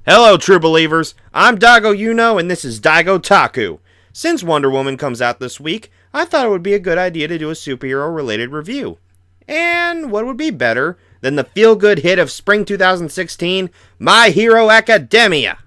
Hello, true believers. I'm DaigoUKnow, and this is Daigotaku. Since Wonder Woman comes out this week, I thought it would be a good idea to do a superhero-related review. And what would be better than the feel-good hit of spring 2016, My Hero Academia?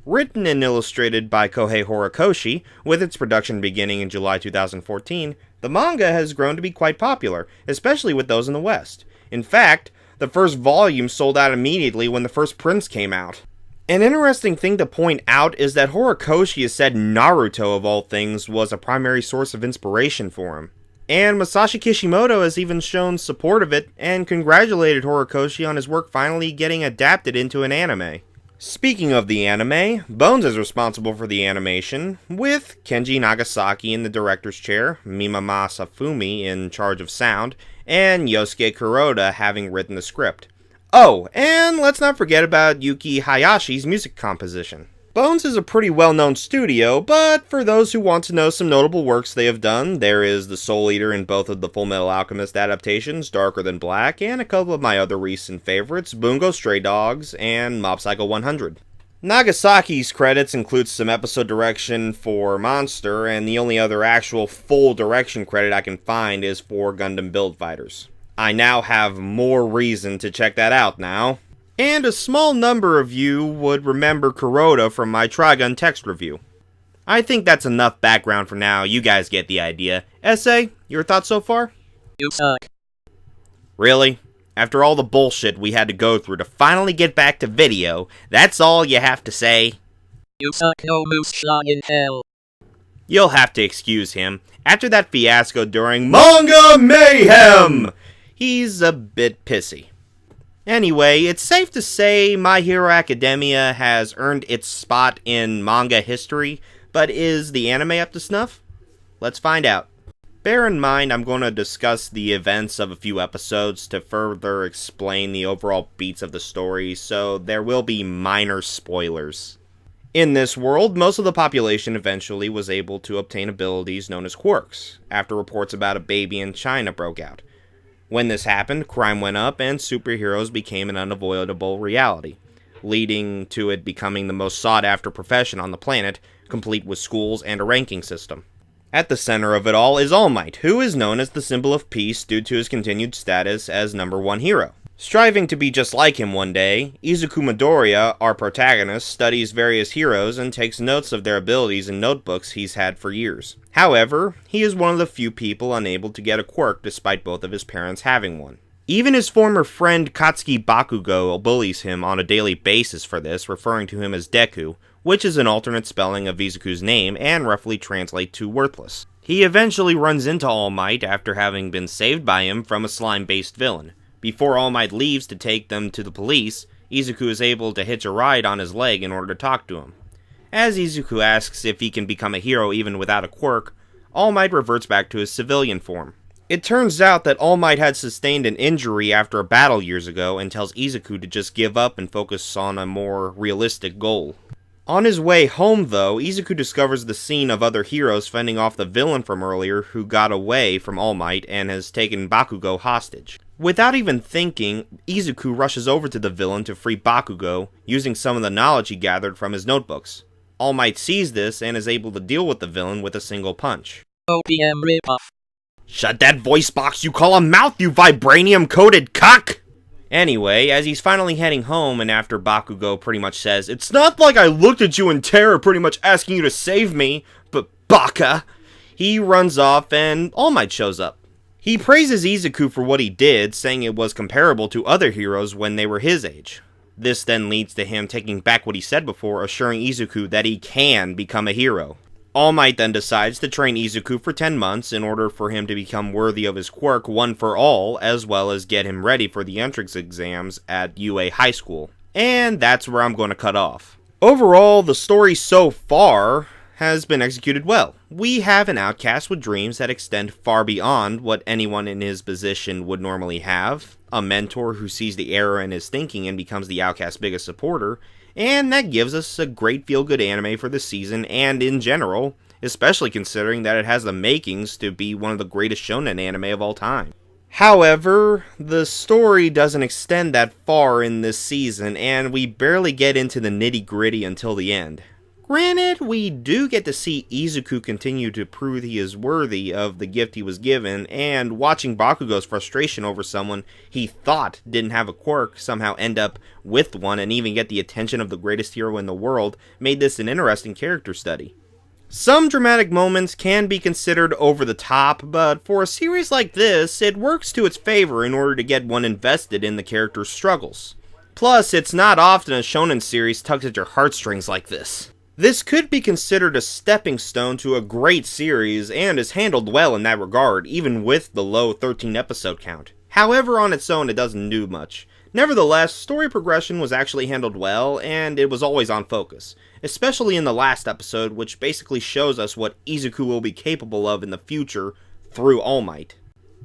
Written and illustrated by Kohei Horikoshi, with its production beginning in July 2014, the manga has grown to be quite popular, especially with those in the West. In fact, the first volume sold out immediately when the first prints came out. An interesting thing to point out is that Horikoshi has said Naruto, of all things, was a primary source of inspiration for him. And Masashi Kishimoto has even shown support of it and congratulated Horikoshi on his work finally getting adapted into an anime. Speaking of the anime, Bones is responsible for the animation, with Kenji Nagasaki in the director's chair, Mima Masafumi in charge of sound, and Yosuke Kuroda having written the script. Oh, and let's not forget about Yuki Hayashi's music composition. Bones is a pretty well-known studio, but for those who want to know some notable works they have done, there is the Soul Eater in both of the Fullmetal Alchemist adaptations, Darker Than Black, and a couple of my other recent favorites, Bungo Stray Dogs and Mob Psycho 100. Nagasaki's credits include some episode direction for Monster, and the only other actual full direction credit I can find is for Gundam Build Fighters. I now have more reason to check that out now. And a small number of you would remember Kuroda from my Trigun text review. I think that's enough background for now, you guys get the idea. Essay, your thoughts so far? You suck. Really? After all the bullshit we had to go through to finally get back to video, that's all you have to say? You suck, no moose shot in hell. You'll have to excuse him. After that fiasco during Manga Mayhem, he's a bit pissy. Anyway, it's safe to say My Hero Academia has earned its spot in manga history, but is the anime up to snuff? Let's find out. Bear in mind I'm going to discuss the events of a few episodes to further explain the overall beats of the story, so there will be minor spoilers. In this world, most of the population eventually was able to obtain abilities known as quirks, after reports about a baby in China broke out. When this happened, crime went up and superheroes became an unavoidable reality, leading to it becoming the most sought-after profession on the planet, complete with schools and a ranking system. At the center of it all is All Might, who is known as the symbol of peace due to his continued status as #1 hero. Striving to be just like him one day, Izuku Midoriya, our protagonist, studies various heroes and takes notes of their abilities in notebooks he's had for years. However, he is one of the few people unable to get a quirk despite both of his parents having one. Even his former friend Katsuki Bakugo bullies him on a daily basis for this, referring to him as Deku, which is an alternate spelling of Izuku's name and roughly translates to worthless. He eventually runs into All Might after having been saved by him from a slime-based villain. Before All Might leaves to take them to the police, Izuku is able to hitch a ride on his leg in order to talk to him. As Izuku asks if he can become a hero even without a quirk, All Might reverts back to his civilian form. It turns out that All Might had sustained an injury after a battle years ago and tells Izuku to just give up and focus on a more realistic goal. On his way home, though, Izuku discovers the scene of other heroes fending off the villain from earlier who got away from All Might and has taken Bakugo hostage. Without even thinking, Izuku rushes over to the villain to free Bakugo, using some of the knowledge he gathered from his notebooks. All Might sees this and is able to deal with the villain with a single punch. OPM ripoff. Shut that voice box you call a mouth, you vibranium-coated cock! Anyway, as he's finally heading home and after Bakugo pretty much says, "It's not like I looked at you in terror pretty much asking you to save me, but baka," he runs off and All Might shows up. He praises Izuku for what he did, saying it was comparable to other heroes when they were his age. This then leads to him taking back what he said before, assuring Izuku that he can become a hero. All Might then decides to train Izuku for 10 months in order for him to become worthy of his quirk one for all, as well as get him ready for the entrance exams at UA High School. And that's where I'm going to cut off. Overall, the story so far has been executed well. We have an outcast with dreams that extend far beyond what anyone in his position would normally have, a mentor who sees the error in his thinking and becomes the outcast's biggest supporter, and that gives us a great feel-good anime for the season and in general, especially considering that it has the makings to be one of the greatest shonen anime of all time. However, the story doesn't extend that far in this season, and we barely get into the nitty-gritty until the end. Granted, we do get to see Izuku continue to prove he is worthy of the gift he was given, and watching Bakugo's frustration over someone he thought didn't have a quirk somehow end up with one and even get the attention of the greatest hero in the world made this an interesting character study. Some dramatic moments can be considered over the top, but for a series like this, it works to its favor in order to get one invested in the character's struggles. Plus, it's not often a shonen series tugs at your heartstrings like this. This could be considered a stepping stone to a great series, and is handled well in that regard, even with the low 13 episode count. However, on its own it doesn't do much. Nevertheless, story progression was actually handled well, and it was always on focus. Especially in the last episode, which basically shows us what Izuku will be capable of in the future through All Might.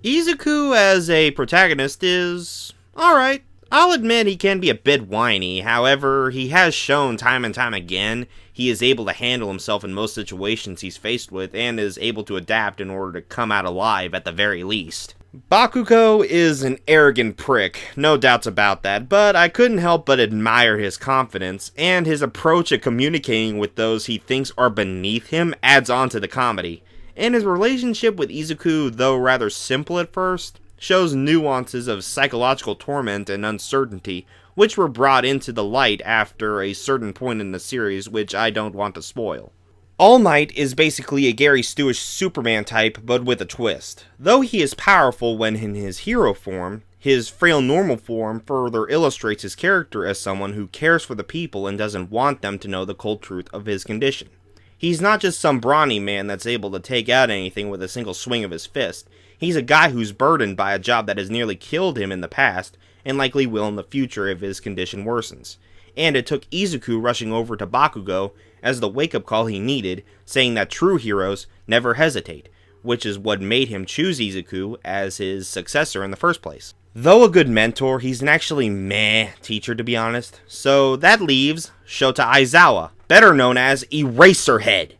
Izuku as a protagonist is alright. I'll admit he can be a bit whiny, however, he has shown time and time again he is able to handle himself in most situations he's faced with and is able to adapt in order to come out alive at the very least. Bakugo is an arrogant prick, no doubts about that, but I couldn't help but admire his confidence, and his approach at communicating with those he thinks are beneath him adds on to the comedy. And his relationship with Izuku, though rather simple at first, shows nuances of psychological torment and uncertainty, which were brought into the light after a certain point in the series, which I don't want to spoil. All Might is basically a Gary Stewish Superman type, but with a twist. Though he is powerful when in his hero form, his frail normal form further illustrates his character as someone who cares for the people and doesn't want them to know the cold truth of his condition. He's not just some brawny man that's able to take out anything with a single swing of his fist. He's a guy who's burdened by a job that has nearly killed him in the past, and likely will in the future if his condition worsens. And it took Izuku rushing over to Bakugo as the wake-up call he needed, saying that true heroes never hesitate, which is what made him choose Izuku as his successor in the first place. Though a good mentor, he's an actually meh teacher to be honest. So that leaves Shota Aizawa, better known as Eraserhead.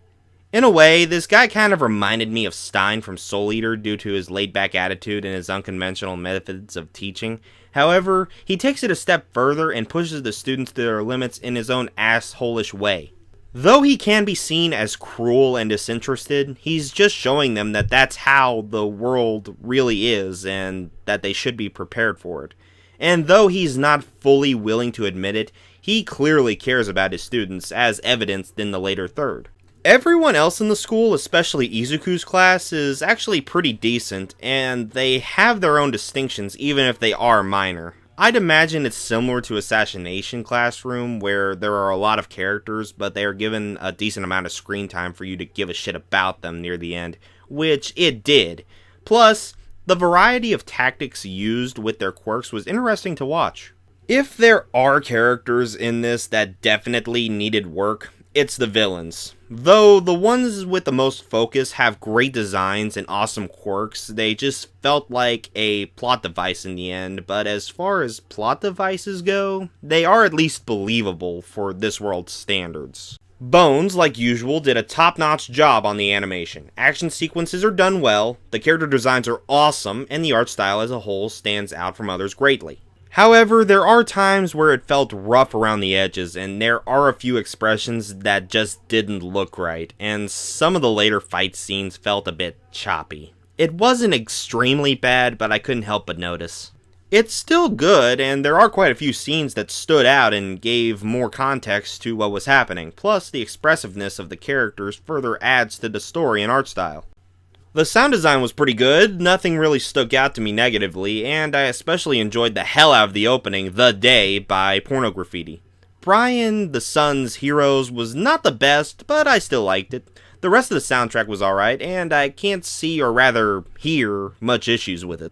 In a way, this guy kind of reminded me of Stein from Soul Eater due to his laid-back attitude and his unconventional methods of teaching. However, he takes it a step further and pushes the students to their limits in his own asshole-ish way. Though he can be seen as cruel and disinterested, he's just showing them that that's how the world really is and that they should be prepared for it. And though he's not fully willing to admit it, he clearly cares about his students, as evidenced in the later third. Everyone else in the school, especially Izuku's class, is actually pretty decent, and they have their own distinctions even if they are minor. I'd imagine it's similar to Assassination Classroom, where there are a lot of characters, but they are given a decent amount of screen time for you to give a shit about them near the end, which it did. Plus, the variety of tactics used with their quirks was interesting to watch. If there are characters in this that definitely needed work, it's the villains. Though the ones with the most focus have great designs and awesome quirks, they just felt like a plot device in the end, but as far as plot devices go, they are at least believable for this world's standards. Bones, like usual, did a top-notch job on the animation. Action sequences are done well, the character designs are awesome, and the art style as a whole stands out from others greatly. However, there are times where it felt rough around the edges, and there are a few expressions that just didn't look right, and some of the later fight scenes felt a bit choppy. It wasn't extremely bad, but I couldn't help but notice. It's still good, and there are quite a few scenes that stood out and gave more context to what was happening, plus the expressiveness of the characters further adds to the story and art style. The sound design was pretty good, nothing really stuck out to me negatively, and I especially enjoyed the hell out of the opening, The Day, by Porno Graffiti. Brian, the Sun's Heroes was not the best, but I still liked it. The rest of the soundtrack was alright, and I can't see or rather hear much issues with it.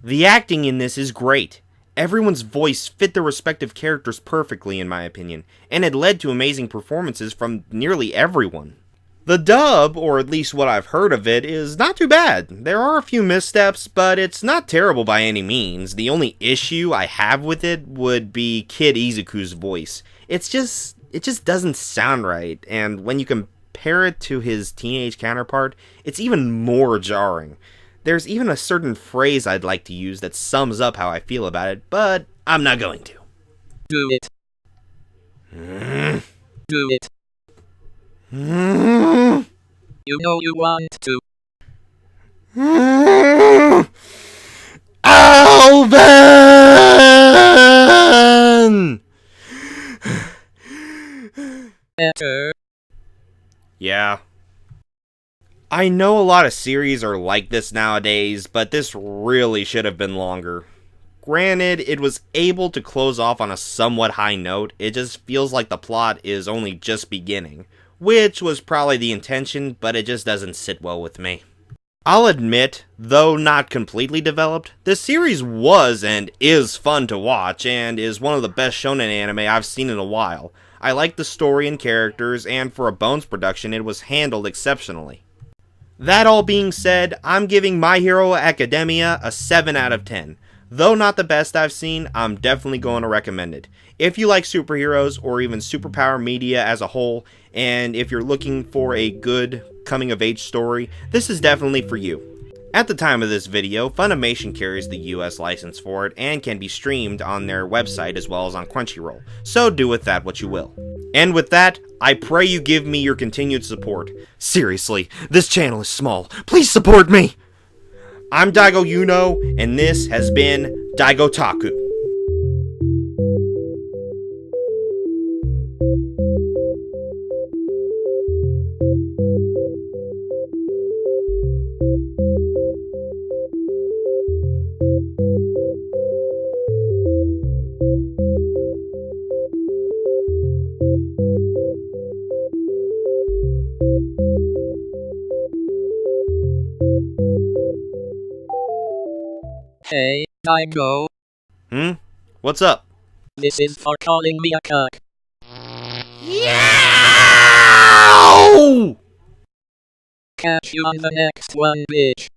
The acting in this is great. Everyone's voice fit their respective characters perfectly in my opinion, and it led to amazing performances from nearly everyone. The dub, or at least what I've heard of it, is not too bad. There are a few missteps, but it's not terrible by any means. The only issue I have with it would be Kid Izuku's voice. It just doesn't sound right, and when you compare it to his teenage counterpart, it's even more jarring. There's even a certain phrase I'd like to use that sums up how I feel about it, but I'm not going to. Do it. Do it. You know you want to. Alvin! Better. Yeah. I know a lot of series are like this nowadays, but this really should have been longer. Granted, it was able to close off on a somewhat high note, it just feels like the plot is only just beginning, which was probably the intention, but it just doesn't sit well with me. I'll admit, though not completely developed, this series was and is fun to watch, and is one of the best shonen anime I've seen in a while. I like the story and characters, and for a Bones production, it was handled exceptionally. That all being said, I'm giving My Hero Academia a 7 out of 10. Though not the best I've seen, I'm definitely going to recommend it. If you like superheroes, or even superpower media as a whole, and if you're looking for a good coming-of-age story, this is definitely for you. At the time of this video, Funimation carries the US license for it, and can be streamed on their website as well as on Crunchyroll, so do with that what you will. And with that, I pray you give me your continued support. Seriously, this channel is small. Please support me! I'm DaigoUKnow, and this has been Daigotaku. Hey, Daigo. What's up? This is for calling me a cuck. Yeah! Catch you on the next one, bitch.